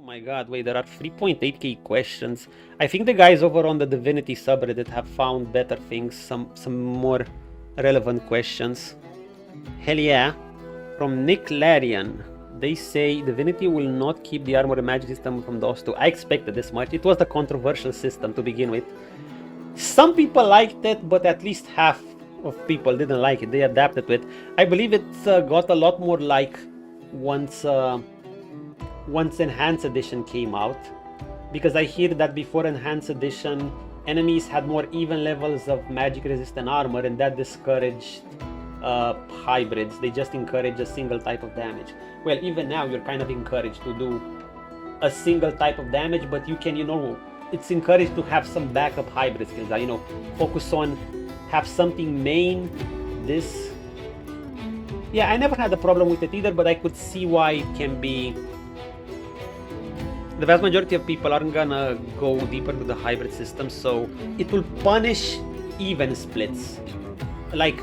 my god, wait, there are 3.8k questions. I think the guys over on the Divinity subreddit have found better things, some more relevant questions. Hell yeah. From Nick Larian, they say Divinity will not keep the armor and magic system from DoS2. I expected this much. It was the controversial system to begin with. Some people liked it, but at least half of people didn't like it. They adapted to it. I believe it got a lot more like once Enhanced Edition came out, because I hear that before Enhanced Edition enemies had more even levels of magic resistant armor, and that discouraged hybrids. They just encourage a single type of damage. Well, even now you're kind of encouraged to do a single type of damage, but you can, you know, it's encouraged to have some backup hybrid skills, you know, focus on, have something main, this. Yeah, I never had a problem with it either, but I could see why it can be. The vast majority of people aren't gonna go deeper to the hybrid system, so it will punish even splits. Like,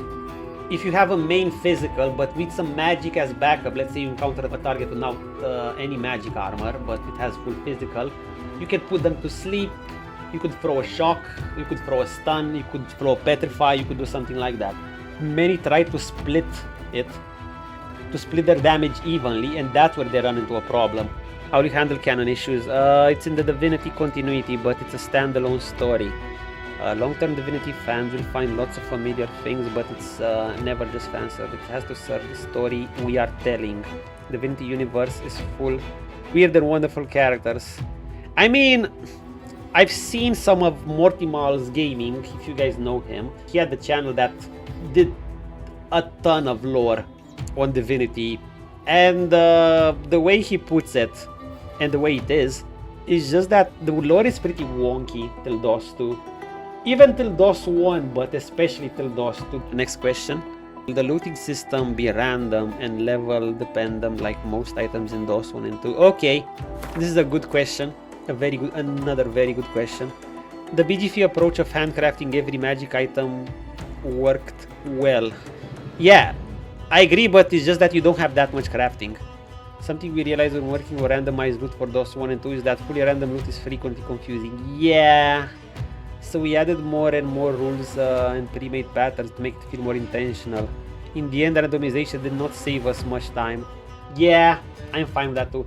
if you have a main physical, but with some magic as backup, let's say you encounter a target without any magic armor, but it has full physical, you can put them to sleep, you could throw a shock, you could throw a stun, you could throw a petrify, you could do something like that. Many try to split it, to split their damage evenly, and that's where they run into a problem. How do you handle canon issues? It's in the Divinity continuity, but it's a standalone story. Long-term Divinity fans will find lots of familiar things, but it's never just fan service. It has to serve the story we are telling. Divinity universe is full weird and wonderful characters. I mean, I've seen some of Mortimal's gaming, if you guys know him. He had the channel that did a ton of lore on Divinity, and the way he puts it, and the way it is just that the lore is pretty wonky till DoS2. Even till DoS1, but especially till DoS2. Next question. Will the looting system be random and level dependent like most items in DoS1 and 2? Okay, this is a good question. Another very good question. The BGF approach of handcrafting every magic item worked well. Yeah, I agree, but it's just that you don't have that much crafting. Something we realized when working with randomized loot for DoS1 and 2 is that fully random loot is frequently confusing. Yeah. So we added more and more rules and pre-made patterns to make it feel more intentional. In the end, randomization did not save us much time. Yeah, I'm fine with that too.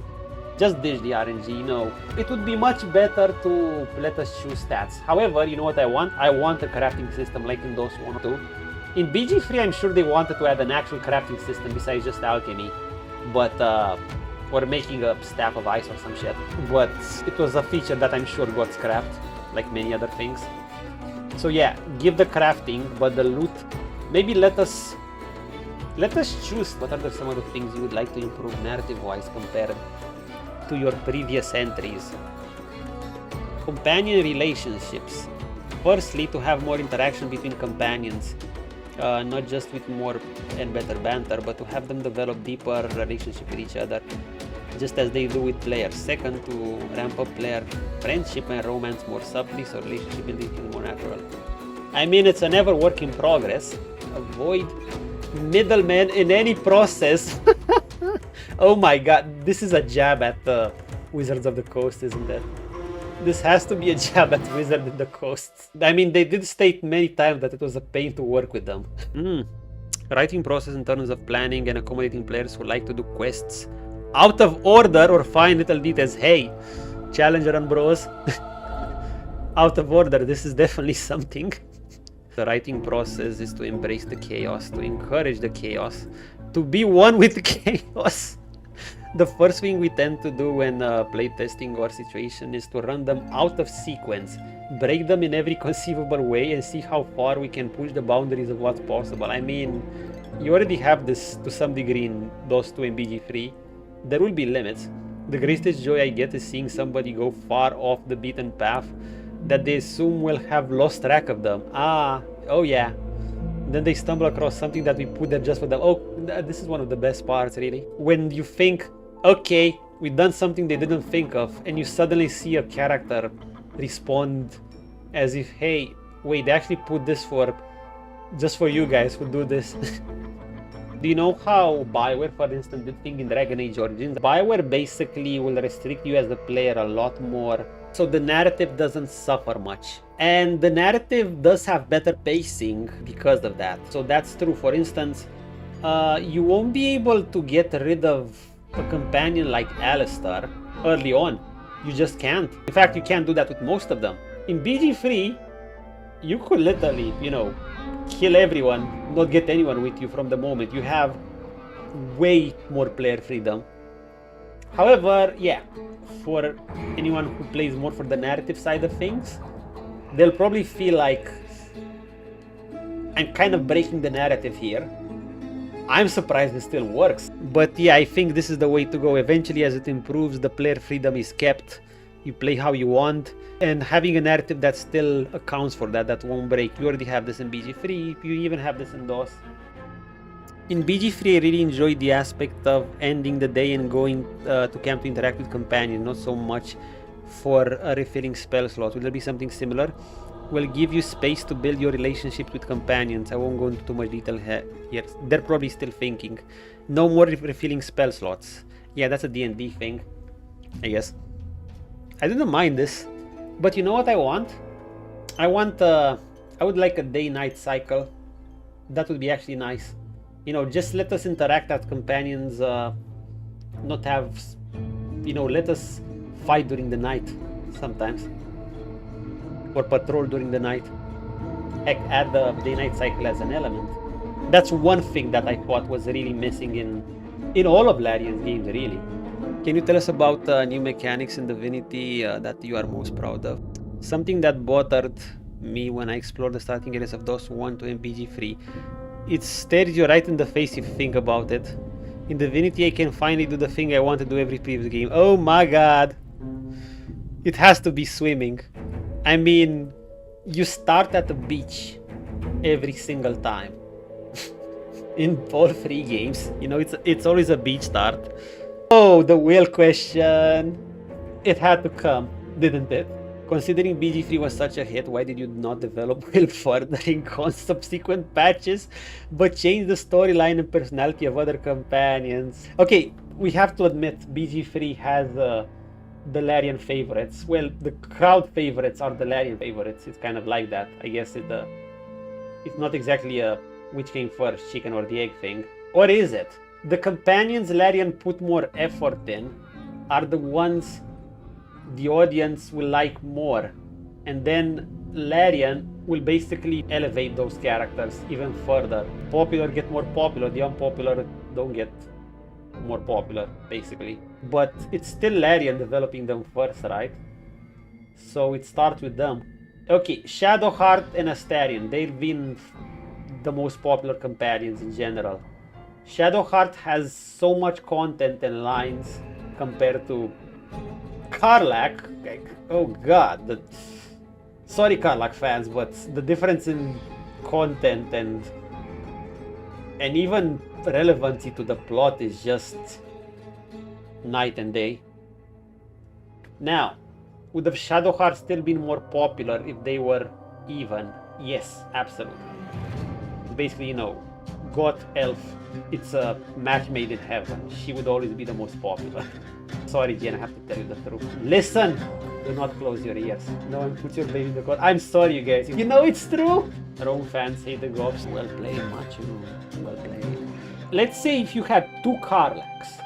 Just ditch the RNG, you know. It would be much better to let us choose stats. However, you know what I want? I want a crafting system like in DoS1 or 2. In BG3, I'm sure they wanted to add an actual crafting system besides just alchemy. But, or making a staff of ice or some shit. But it was a feature that I'm sure got scrapped, like many other things. So yeah, give the crafting, but the loot, maybe let us choose what are some of the things you would like to improve narrative-wise compared to your previous entries. Companion relationships. Firstly, to have more interaction between companions. Not just with more and better banter, but to have them develop deeper relationship with each other, just as they do with players. Second, to ramp up player friendship and romance more subtly, so relationship building is more natural. I mean, it's an ever work in progress. Avoid middlemen in any process. Oh my god, this is a jab at the Wizards of the Coast, isn't it? This has to be a jab at Wizard of the Coast. I mean, they did state many times that it was a pain to work with them. Writing process in terms of planning and accommodating players who like to do quests out of order or find little details. Hey, Challenger and bros. Out of order, this is definitely something. The writing process is to embrace the chaos, to encourage the chaos, to be one with the chaos. The first thing we tend to do when playtesting our situation is to run them out of sequence, break them in every conceivable way, and see how far we can push the boundaries of what's possible. I mean, you already have this to some degree in DoS2 and BG3. There will be limits. The greatest joy I get is seeing somebody go far off the beaten path that they assume will have lost track of them. Oh yeah. Then they stumble across something that we put there just for them. Oh, this is one of the best parts, really. When you think, okay, we've done something they didn't think of, and you suddenly see a character respond as if, hey, wait, they actually put this just for you guys who do this. Do you know how Bioware, for instance, did thing in Dragon Age Origins? Bioware basically will restrict you as a player a lot more, so the narrative doesn't suffer much. And the narrative does have better pacing because of that. So that's true. For instance, you won't be able to get rid of a companion like Alistair early on. You just can't. In fact, you can't do that with most of them. In BG3, you could literally, you know, kill everyone, not get anyone with you from the moment. You have way more player freedom. However, yeah, for anyone who plays more for the narrative side of things, they'll probably feel like I'm kind of breaking the narrative here. I'm surprised it still works. But yeah, I think this is the way to go. Eventually, as it improves, the player freedom is kept. You play how you want. And having a narrative that still accounts for that, that won't break. You already have this in BG3. You even have this in DOS. In BG3, I really enjoyed the aspect of ending the day and going to camp to interact with companions. Not so much for refilling spell slots. Will there be something similar? Will give you space to build your relationship with companions. I won't go into too much detail here. They're probably still thinking. No more refilling spell slots. Yeah, that's a D&D thing, I guess. I didn't mind this, but you know what I want? I would like a day-night cycle. That would be actually nice. You know, just let us interact as companions, not have, you know, let us fight during the night sometimes. Or patrol during the night. Heck, add the day-night cycle as an element. That's one thing that I thought was really missing in all of Larian's games, really. Can you tell us about new mechanics in Divinity that you are most proud of? Something that bothered me when I explored the starting areas of DOS 1 to MPG3. It stares you right in the face if you think about it. In Divinity, I can finally do the thing I want to do every previous game. Oh my god! It has to be swimming. I mean, you start at the beach every single time. In all 3 games, you know, it's always a beach start. Oh, the Wyll question. It had to come, didn't it? Considering BG3 was such a hit, why did you not develop Wyll further in subsequent patches, but change the storyline and personality of other companions? Okay, we have to admit, BG3 has the Larian favorites. Well, the crowd favorites are the Larian favorites. It's kind of like that. I guess it's not exactly a which came first, chicken or the egg thing. Or is it? The companions Larian put more effort in are the ones the audience will like more. And then Larian will basically elevate those characters even further. Popular get more popular, the unpopular don't get more popular, basically. But it's still Larian developing them first, right? So it starts with them. Okay, Shadowheart and Astarion, they've been the most popular companions in general. Shadowheart has so much content and lines compared to Karlach. Oh god, sorry Karlach fans, but the difference in content and even relevancy to the plot is just night and day. Now, would the Shadowheart still been more popular if they were even? Yes, absolutely. Basically, you know, God Elf, it's a match made in heaven. She would always be the most popular. Sorry, Jen, I have to tell you the truth. Listen! Do not close your ears. No one puts your baby in the court. I'm sorry, you guys. You know it's true! Rome fans hate the Gops. Well played, Machu. Well played. Let's say if you had 2 Karlachs.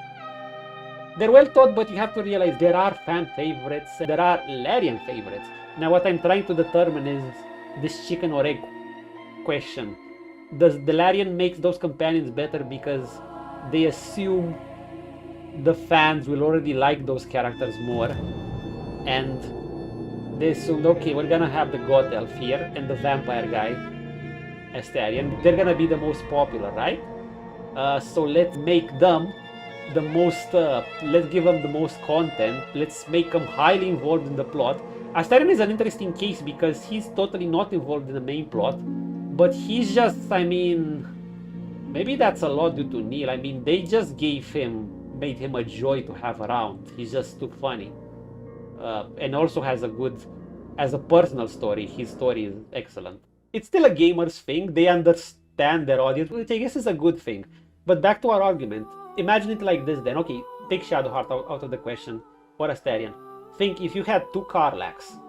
They're well taught, but you have to realize there are fan favorites. There are Larian favorites. Now what I'm trying to determine is this chicken or egg question. Does the Larian make those companions better because they assume the fans will already like those characters more, and they assumed, okay, we're gonna have the God Elf here and the vampire guy, Astarion. They're gonna be the most popular, right? So let's make them the most, let's give them the most content. Let's make them highly involved in the plot. Astarion is an interesting case because he's totally not involved in the main plot. But he's just, I mean, maybe that's a lot due to Neil. I mean, they just made him a joy to have around. He's just too funny. And also has as a personal story, his story is excellent. It's still a gamer's thing. They understand their audience, which I guess is a good thing. But back to our argument. Imagine it like this then. Okay, take Shadowheart out of the question, or Astarion. Think if you had two Karlachs,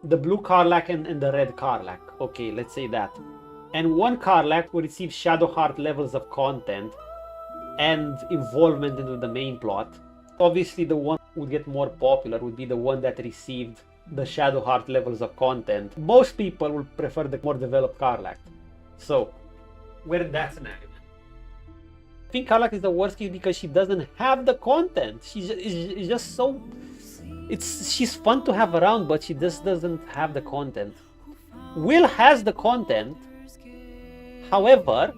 the blue Karlach and the red Karlach. Okay, let's say that. And one Karlach would receive Shadowheart levels of content and involvement into the main plot. Obviously, the one who would get more popular would be the one that received the Shadowheart levels of content. Most people will prefer the more developed Karlach. So, we're in that scenario. I think Karlach is the worst case because she doesn't have the content. She's just so... She's fun to have around, but she just doesn't have the content. Wyll has the content. However,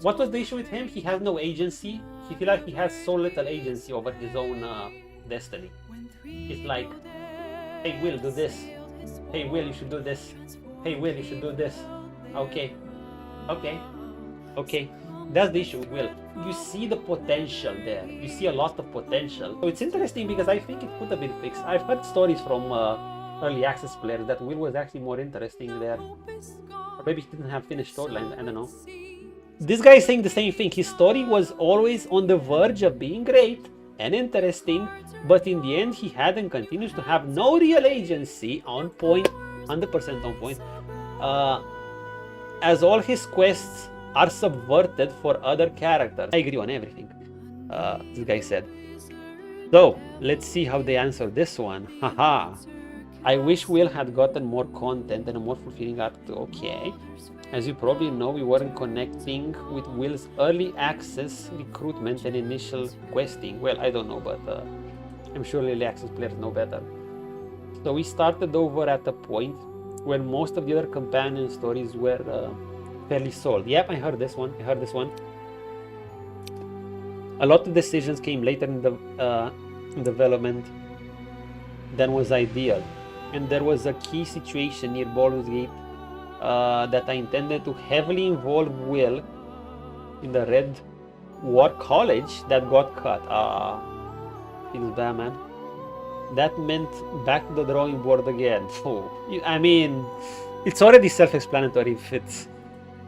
what was the issue with him? He has no agency. He feels like he has so little agency over his own destiny. It's like, hey Wyll, do this. Hey Wyll, you should do this. Hey Wyll, you should do this. Okay. That's the issue with Wyll. You see the potential there. You see a lot of potential. So it's interesting because I think it could have been fixed. I've heard stories from early access players that Wyll was actually more interesting there. Or maybe he didn't have finished storyline, I don't know. This guy is saying the same thing. His story was always on the verge of being great and interesting, but in the end he had and continues to have no real agency on point, 100% on point, as all his quests are subverted for other characters. I agree on everything, this guy said. So, let's see how they answer this one. Haha. I wish Wyll had gotten more content and a more fulfilling arc too. Okay. As you probably know, we weren't connecting with Wyll's early access recruitment and initial questing. Well, I don't know, but I'm sure early access players know better. So we started over at a point when most of the other companion stories were fairly sold. Yep, I heard this one. A lot of decisions came later in the development than was ideal. And there was a key situation near Baldur's Gate that I intended to heavily involve Wyll in the Red War College that got cut. Feels bad, man. That meant back to the drawing board again. Oh, I mean, it's already self-explanatory. If it's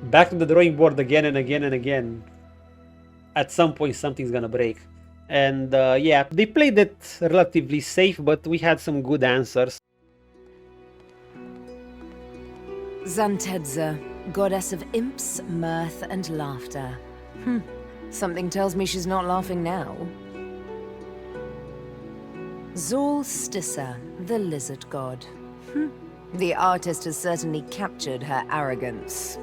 back to the drawing board again and again and again, at some point something's gonna break. And yeah, they played it relatively safe, but we had some good answers. Zantedza, goddess of imps, mirth, and laughter. Something tells me she's not laughing now. Zol Stissa, the lizard god. The artist has certainly captured her arrogance.